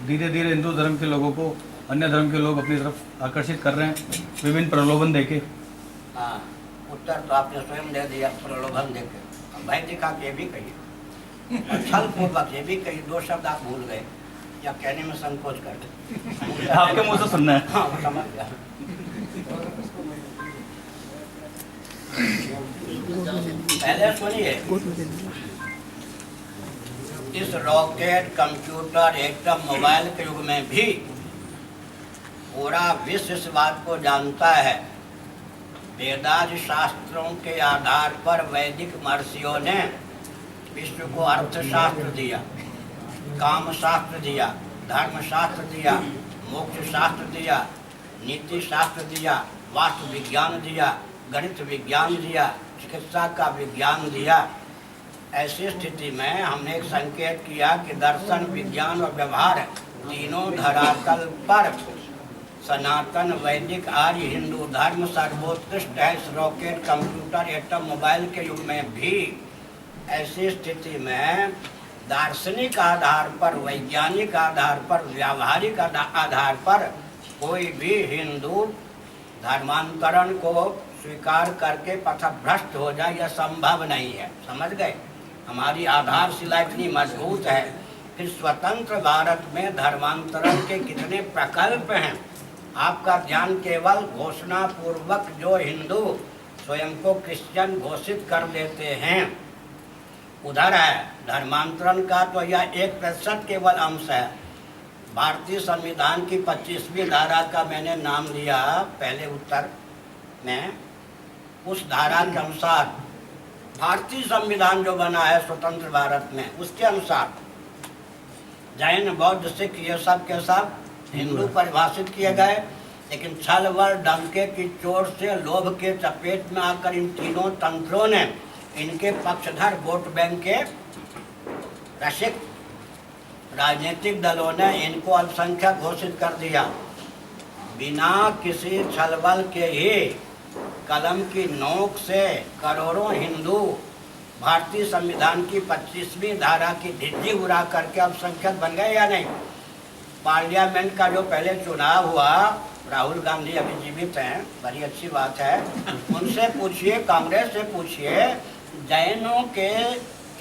धीरे धीरे हिंदू धर्म के लोगों को अन्य धर्म के लोग अपनी तरफ आकर्षित कर रहे हैं विभिन्न प्रलोभन देके। हाँ, उत्तर तो आपने स्वयं दे दिया, प्रलोभन देके। अब भाई दिखा के भी कहिए, छल पूर्वक ये भी कहिए, दो शब्द आप भूल गए या कहने में संकोच कर आपके मुंह से सुनना है। हाँ, समझ गया। पहले सुनिए, इस रॉकेट, कंप्यूटर, एटम, मोबाइल के युग में भी पूरा विश्व इस बात को जानता है, वेदादि शास्त्रों के आधार पर वैदिक महर्षियों ने विश्व को अर्थशास्त्र दिया, काम शास्त्र दिया, धर्म शास्त्र दिया, मोक्ष शास्त्र दिया, नीति शास्त्र दिया, वास्तु विज्ञान दिया, गणित विज्ञान दिया, चिकित्सा का विज्ञान दिया। ऐसी स्थिति में हमने एक संकेत किया कि दर्शन, विज्ञान और व्यवहार तीनों धरातल पर सनातन वैदिक आर्य हिंदू धर्म सर्वोत्कृष्ट है। इस रॉकेट, कंप्यूटर, एटम, मोबाइल के युग में भी ऐसी स्थिति में दार्शनिक आधार पर, वैज्ञानिक आधार पर, व्यावहारिक आधार पर कोई भी हिंदू धर्मांतरण को स्वीकार करके पथभ्रष्ट हो जाए, यह संभव नहीं है। समझ गए? हमारी आधारशिला इतनी मजबूत है। फिर स्वतंत्र भारत में धर्मांतरण के कितने प्रकल्प हैं। आपका ध्यान केवल घोषणा पूर्वक जो हिंदू स्वयं को क्रिश्चियन घोषित कर देते हैं उधर है। धर्मांतरण का तो यह 1% केवल अंश है। भारतीय संविधान की 25वीं धारा का मैंने नाम लिया पहले उत्तर में। उस धारा के अनुसार भारतीय संविधान जो बना है स्वतंत्र भारत में, उसके अनुसार जैन, बौद्ध, सिख ये सब के सब हिंदू परिभाषित किए गए। लेकिन छल बल डंके की चोट से, लोभ के चपेट में आकर इन तीनों तंत्रों ने, इनके पक्षधर वोट बैंक के रसिक राजनीतिक दलों ने इनको अल्पसंख्यक घोषित कर दिया। बिना किसी छलबल के ही कलम की नोक से करोड़ों हिंदू भारतीय संविधान की 25वीं धारा की धिज्जी उड़ा करके अल्पसंख्यक बन गए या नहीं? पार्लियामेंट का जो पहले चुनाव हुआ, राहुल गांधी अभी जीवित हैं, बड़ी अच्छी बात है। उनसे पूछिए, कांग्रेस से पूछिए, जैनों के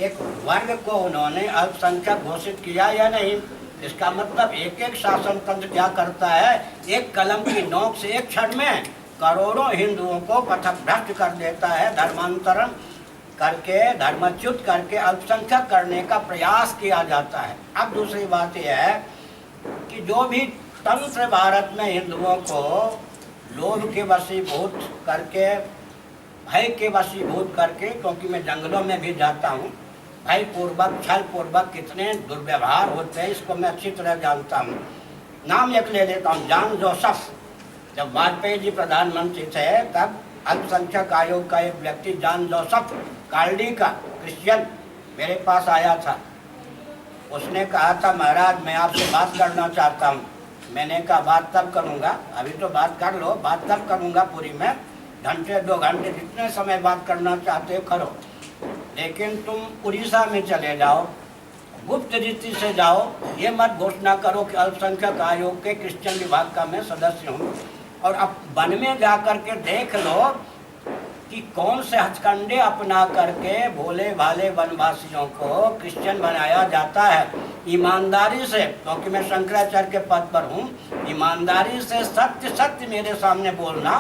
एक वर्ग को उन्होंने अल्पसंख्यक घोषित किया या नहीं? इसका मतलब एक एक शासन तंत्र क्या करता है, एक कलम की नोक से एक क्षण में करोड़ों हिंदुओं को पथभ्रष्ट कर देता है। धर्मांतरण करके, धर्मच्युत करके अल्पसंख्यक करने का प्रयास किया जाता है। अब दूसरी बात यह है कि जो भी तंत्र भारत में हिंदुओं को लोभ के वशीभूत करके, भय के वशीभूत करके, क्योंकि मैं जंगलों में भी जाता हूँ, भय पूर्वक, छल पूर्वक कितने दुर्व्यवहार होते हैं इसको मैं अच्छी तरह जानता हूँ। नाम एक ले लेता हूँ, जॉन जोसेफ। जब वाजपेयी जी प्रधानमंत्री थे तब अल्पसंख्यक आयोग का एक व्यक्ति जॉन जोसेफ कार्डी का, क्रिश्चियन, मेरे पास आया था। उसने कहा था, महाराज मैं आपसे बात करना चाहता हूँ। मैंने कहा बात तब करूँगा, अभी तो बात कर लो, बात तब करूँगा पूरी में, घंटे 2 घंटे जितने समय बात करना चाहते हो करो, लेकिन तुम उड़ीसा में चले जाओ, गुप्त रीति से जाओ, ये मत घोषणा करो कि अल्पसंख्यक आयोग के क्रिश्चियन विभाग का मैं सदस्य हूँ। और अब वन में जा कर के देख लो कि कौन से हथकंडे अपना करके भोले भाले वनवासियों को क्रिश्चियन बनाया जाता है। ईमानदारी से, क्योंकि मैं शंकराचार्य के पद पर हूँ, ईमानदारी से सत्य सत्य मेरे सामने बोलना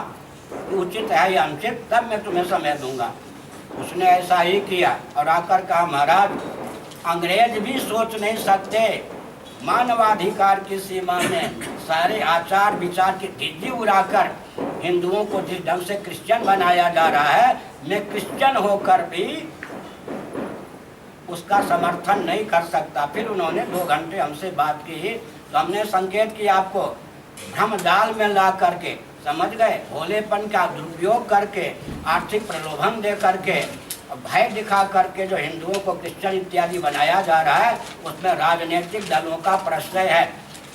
उचित है या अनुचित, तब मैं तुम्हें समय दूंगा। उसने ऐसा ही किया और आकर कहा, महाराज अंग्रेज भी सोच नहीं सकते, मानवाधिकार की सीमा में सारे आचार विचार की धिज्जी उड़ाकर हिंदुओं को जिस ढंग से क्रिश्चियन बनाया जा रहा है, मैं क्रिश्चियन होकर भी उसका समर्थन नहीं कर सकता। फिर उन्होंने 2 घंटे हमसे बात की, तो हमने संकेत किया आपको, भ्रम जाल में ला करके, समझ गए, भोलेपन का दुरुपयोग करके, आर्थिक प्रलोभन दे करके, भय दिखा करके जो हिंदुओं को क्रिश्चियन इत्यादि बनाया जा रहा है, उसमें राजनीतिक दलों का प्रश्रय है।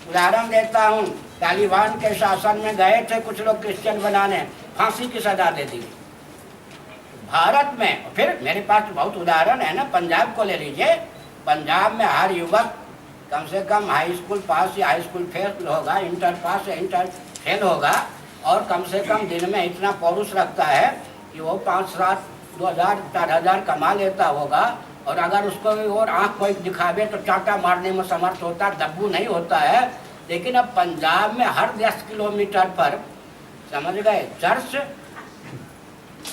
उदाहरण देता हूँ, तालिबान के शासन में गए थे कुछ लोग क्रिश्चियन बनाने, फांसी की सजा दे दी भारत में। फिर मेरे पास बहुत उदाहरण है ना, पंजाब को ले लीजिए, पंजाब में हर युवक कम से कम हाई स्कूल पास या हाई स्कूल फेल होगा, इंटर पास या इंटर फेल होगा, और कम से कम दिन में इतना पौरुष रखता है कि वो 5-7, 2,000, 4,000 कमा लेता होगा। और अगर उसको और आँख कोई दिखावे तो चाटा मारने में समर्थ होता, दब्बू नहीं होता है। लेकिन अब पंजाब में हर 10 किलोमीटर पर, समझ गए, चर्च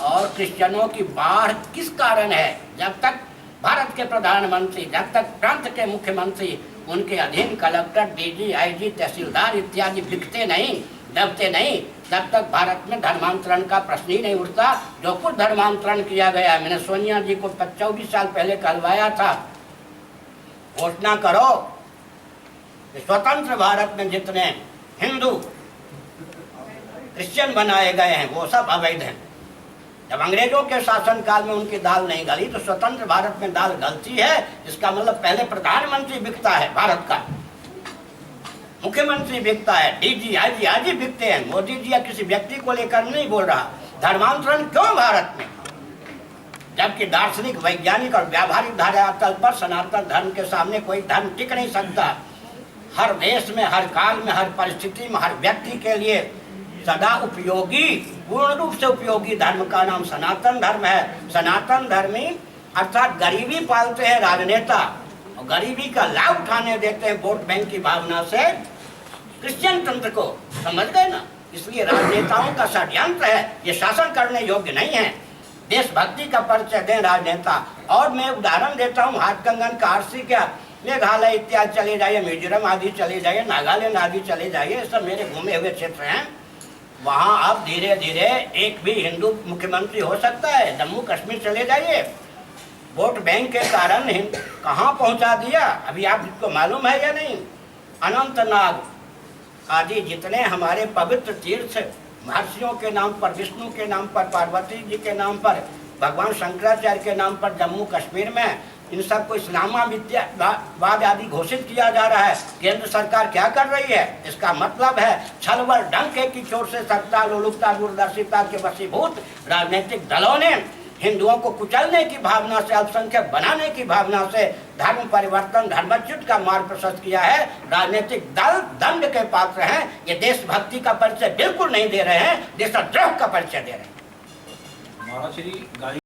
और क्रिश्चियनों की बाढ़ किस कारण है? जब तक भारत के प्रधानमंत्री, जब तक प्रांत के मुख्यमंत्री, उनके अधीन कलेक्टर, डीजी, आईजी, तहसीलदार इत्यादि बिकते नहीं, दबते नहीं, तब तक भारत में धर्मांतरण का प्रश्न ही नहीं उठता। जो कुछ धर्मांतरण किया गया, मैंने सोनिया जी को 24 साल पहले कहलवाया था, घोषणा करो कि स्वतंत्र भारत में जितने हिंदू क्रिश्चियन बनाए गए हैं वो सब अवैध हैं। जब अंग्रेजों के शासनकाल में उनकी दाल नहीं गली तो स्वतंत्र भारत में दाल गलती है। इसका मतलब पहले प्रधानमंत्री बिकता है भारत का, मुख्यमंत्री बिकता है, डीजी, आईजी आदि बिकते हैं। मोदी जी या किसी व्यक्ति को लेकर नहीं बोल रहा। धर्मांतरण क्यों भारत में? जबकि दार्शनिक, वैज्ञानिक और व्यावहारिक धरातल पर सनातन धर्म के सामने कोई धर्म टिक नहीं सकता। हर देश में, हर काल में, हर परिस्थिति में, हर व्यक्ति के लिए सदा उपयोगी, पूर्ण रूप से उपयोगी धर्म का नाम सनातन धर्म है। सनातन धर्मी अर्थात गरीबी पालते हैं राजनेता, और गरीबी का लाभ उठाने देते हैं वोट बैंक की भावना से क्रिश्चियन तंत्र को, समझ गए ना? इसलिए राजनेताओं का षड्यंत्र है, ये शासन करने योग्य नहीं है। देशभक्ति का परिचय दें राजनेता। और मैं उदाहरण देता हूँ, हाथ कंगन का आरसी क्या, मेघालय इत्यादि चले जाइए, मिजोरम आदि चले जाइए, नागालैंड आदि चले जाइए, ये सब मेरे घूमे हुए क्षेत्र हैं। वहाँ अब धीरे धीरे एक भी हिंदू मुख्यमंत्री हो सकता है। जम्मू कश्मीर चले जाइए, वोट बैंक के कारण कहाँ पहुँचा दिया, अभी आपको मालूम है या नहीं? अनंतनाग आदि जितने हमारे पवित्र तीर्थ, महर्षियों के नाम पर, विष्णु के नाम पर, पार्वती जी के नाम पर, भगवान शंकराचार्य के नाम पर जम्मू कश्मीर में, इन सबको इस्लामाबाद आदि घोषित किया जा रहा है। केंद्र सरकार क्या कर रही है? इसका मतलब है छलबल डंके की चोट से सत्ता, लोलुपता, दूरदर्शिता के वशीभूत राजनीतिक दलों ने हिंदुओं को कुचलने की भावना से, अल्पसंख्यक बनाने की भावना से धर्म परिवर्तन, धर्मच्युत का मार्ग प्रशस्त किया है। राजनीतिक दल दंड के पात्र हैं। ये देशभक्ति का परिचय बिल्कुल नहीं दे रहे हैं, देशद्रोह का परिचय दे रहे हैं।